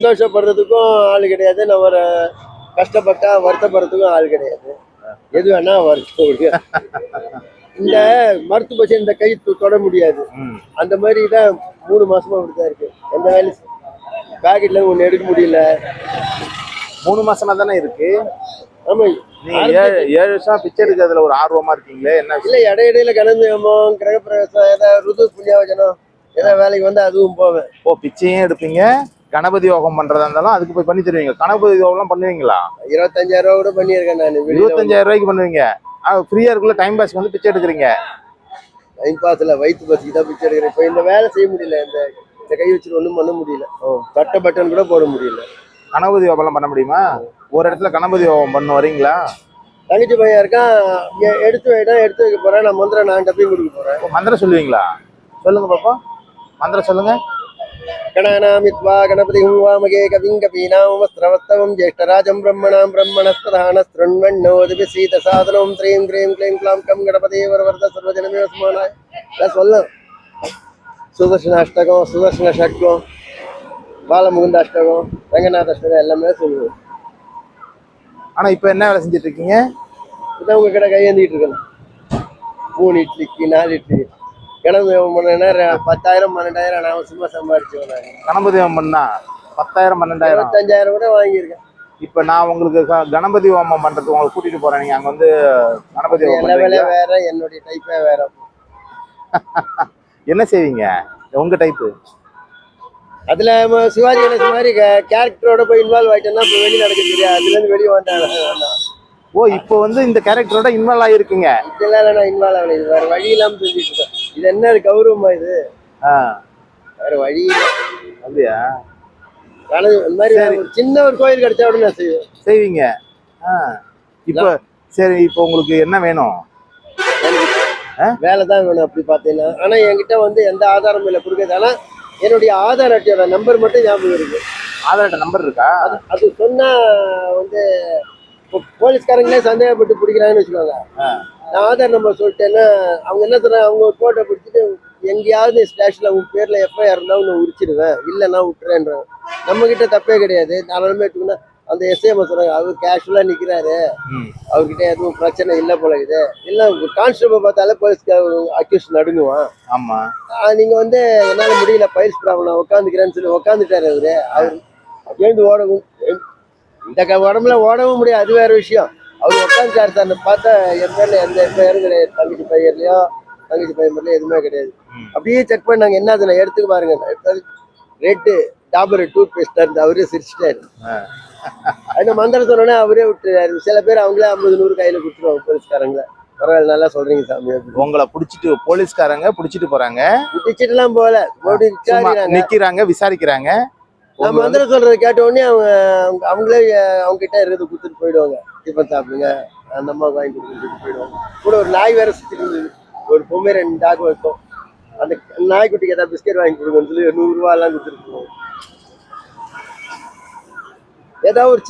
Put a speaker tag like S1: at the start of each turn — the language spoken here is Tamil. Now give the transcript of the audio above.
S1: சந்தோஷப்படுறதுக்கும் ஆள் கிடையாது, நம்ம ஒரு கஷ்டப்பட்டா வருத்தப்படுறதுக்கும் ஆள் கிடையாது. எது வேணா வருத்தம். இந்த மருத்துவ பட்சம் இந்த கை தொட முடியாது. அந்த மாதிரி தான் 3 மாசமா அப்படிதான் இருக்கு. எந்த வேலையும் பாக்கெட்ல ஒண்ணு எடுக்க முடியல.
S2: 3 மாசமா தானே இருக்கு.
S1: ஆமா,
S2: நீங்க 7 வருஷம் பிச்சை எடுக்கிறதுல ஒரு ஆர்வமா இருக்கீங்களே, என்ன
S1: இல்ல இடையிடையில கணந்தேமம் கிரகப்பிரவேசம் ஏதாவது ருது புண்ணியவச்சனம் ஏதாவது வேலைக்கு வந்து அதுவும் போவேன்.
S2: ஓ, பிச்சையும் எடுப்பீங்க, கணபதி யோகம் பண்றதா இருந்தாலும் அதுக்கு போய் பண்ணி தருவீங்க. கணபதி யோகம் பண்ணுவீங்களா?
S1: 25,000 ரூபா கூட பண்ணியிருக்கேன் நான்.
S2: 25,000 ரூபாய்க்கு பண்ணுவீங்க. ஃப்ரீயா இருக்குள்ள டைம் பாஸ்க்கு வந்து பிச்சை எடுக்கிறீங்க.
S1: டைம் பாஸ்ல வயிற்று பசிக்கு தான் பிச்சை எடுக்கிறேன். இப்போ இந்த வேலை செய்ய முடியல, இந்த கை வச்சுட்டு ஒன்றும் பண்ண முடியல. சட்டை பட்டன் கூட போட முடியல.
S2: கணபதி யோகம் பண்ண முடியுமா? ஒரு இடத்துல கணபதி யோகம் பண்ண வரீங்களா?
S1: தங்கச்சி பையன் இருக்கான், எடுத்து வைக்க போறேன். நான் மந்திரம் நான் டப்பிங் கொடுக்க போறேன்.
S2: மந்திரம் சொல்லுவீங்களா? சொல்லுங்க பாப்பா, மந்திரம் சொல்லுங்க.
S1: गणानामित्वा गणपतिं वामगे कविं कवीनामुमस्त्रवस्तवं ज्येष्ठराजं ब्रह्मणां ब्रह्मणस्पदानस्तृण्वन्नोदिभिः सीतसादनं त्रीं क्रीं क्लीं क्लां कं गणपति वरवरद सर्वजनमेव स्मरणाय. சொல்லலாம். சுதர்சன அஷ்டகம், சுதர்சன ஷட்கம், பாலமுகுந்த அஷ்டகம், ரங்கநாத அஷ்டகம் எல்லாமே சொல்லுவோம்.
S2: ஆனா இப்ப என்ன வேலை செஞ்சுட்டு இருக்கீங்க?
S1: இதான் உங்க கடை கையேந்திட்டு இருக்கேன். 3 இட்லிக்கு 4 இட்லி கணபதி ஹோமம் பண்ணா 10,000 12,000 நான் சும்மா சம்பாதிச்சேன்.
S2: கணபதி ஹோமம் பண்ணா 10,000 12,000
S1: 25,000 கூட வாங்கியிருக்கேன்.
S2: இப்ப நான் உங்களுக்கு கணபதி ஹோமம் பண்றதுக்கு உங்களை கூட்டிட்டு போறேன். நீங்க அங்க வந்து கணபதி ஹோமம்
S1: பண்றீங்க. வேற என்னுடைய டைப்பே வேற.
S2: என்ன செய்வீங்க உங்க டைப்பு?
S1: அதுல சிவாஜி கணேசன் மாதிரி கேரக்டரோட போய் இன்வால்வ் ஆயிட்டேன்னா இப்போ வெளியே நடக்க தெரியாது. அதுல இருந்து வெளியே வந்தாங்க.
S2: ஓ, இப்போ வந்து இந்த கேரக்டரோட இன்வால்வ் ஆகிருக்கீங்க?
S1: இதெல்லாம் நான் இன்வால்வ் ஆகல. இது வேற வழி இல்லாம செஞ்சுட்டு இருக்கேன். இது என்ன கௌரவமா இது? வேற வழி
S2: அப்படியா?
S1: இந்த மாதிரி ஒரு சின்ன ஒரு கோயில் கிடைச்சா கூட நான்
S2: செய்வீங்க. இப்போ சரி, இப்போ உங்களுக்கு என்ன வேணும்?
S1: வேலை தான் வேணும் அப்படி பார்த்தீங்கன்னா. ஆனா என்கிட்ட வந்து எந்த ஆதாரமும் இல்லை கொடுக்குறது. ஆனா என்னுடைய ஆதார் அட்டையோட நம்பர் மட்டும் ஞாபகம் இருக்கு.
S2: ஆதார் அட்டை நம்பர் இருக்கா? அது
S1: சொன்னா வந்து போலீஸ்காரங்களே சந்தேகப்பட்டு பிடிக்கிறாங்கன்னு வச்சுக்கோங்க. நான் ஆதார் நம்பர் சொல்லிட்டேன்னா அவங்க என்ன சொல்றாங்க, அவங்க ஒரு போட்டோ பிடிச்சிட்டு எங்கேயாவது ஸ்டேஷன்ல உங்க பேர்ல எஃப்ஐஆர் இருந்தா உன்னை உரிச்சிடுவேன், இல்லைன்னா விட்டுறேன்றாங்க. நம்ம கிட்ட தப்பே கிடையாது. தாராளமே எடுத்துக்கணும். அந்த எஸ்ஐஎம் சொல்றாங்க, அவர் கேஷுவலா நிக்கிறாரு, அவர்கிட்ட எதுவும் பிரச்சனை இல்லை போல இது. இல்ல கான்ஸ்டபிள் பார்த்தாலே போலீஸ்க்கு அக்யூஸ் நடுங்குவான்.
S2: ஆமா,
S1: நீங்க வந்து என்னால முடியல, பைல்ஸ் ப்ராப்ளம், உட்காந்துக்கிறேன்னு சொல்லி உட்காந்துட்டாரு அவரு. அவர் எழுந்து ஓடவும் இந்த உடம்புல ஓடவும் முடியாது, அது வேற விஷயம். அவர் உட்காந்துட்டாரு சார் பார்த்தா என் பேர்ல எந்த எஃப்ஐஆரும் கிடையாது. தங்கச்சி பையர்லயோ தங்கச்சி பையன் பேர்லயோ எதுவுமே கிடையாது. அப்படியே செக் பண்ணாங்க. என்ன அதுல எடுத்துக்க பாருங்க, ரெட்டு டாபர் டூத் பேஸ்டா இருந்து அவரே சிரிச்சிட்டாரு. அந்த மந்திரம் சொன்னோன்னே அவரே விட்டுறாரு. சில பேர் அவங்களே 50 100 கையில கொடுத்துருவாங்க போலீஸ்காரங்கள. பரவாயில்ல, நல்லா சொல்றீங்க சாமி.
S2: உங்களை பிடிச்சிட்டு போலீஸ்காரங்க பிடிச்சிட்டு போறாங்க.
S1: பிடிச்சிட்டு எல்லாம் போல
S2: நிக்கிறாங்க, விசாரிக்கிறாங்க.
S1: நம்ம மந்திரம் சொல்றதை கேட்ட உடனே அவங்களே அவங்க கிட்ட இருக்கிறது கொடுத்துட்டு போயிடுவாங்க. டிஃபன் சாப்பிடுங்க, அந்த அம்மா வாங்கி கொடுத்துட்டு போயிடுவாங்க. கூட ஒரு நாய் வேற சுத்திட்டு இருந்தது. ஒரு பொம்மை 2 டாக் வைக்கும். அந்த நாய்க்குட்டிக்கு ஏதாவது பிஸ்கெட் வாங்கி கொடுங்கன்னு சொல்லி 100 ரூபா எல்லாம் கொடுத்துட்டு போவோம். ஏதாவது ஒரு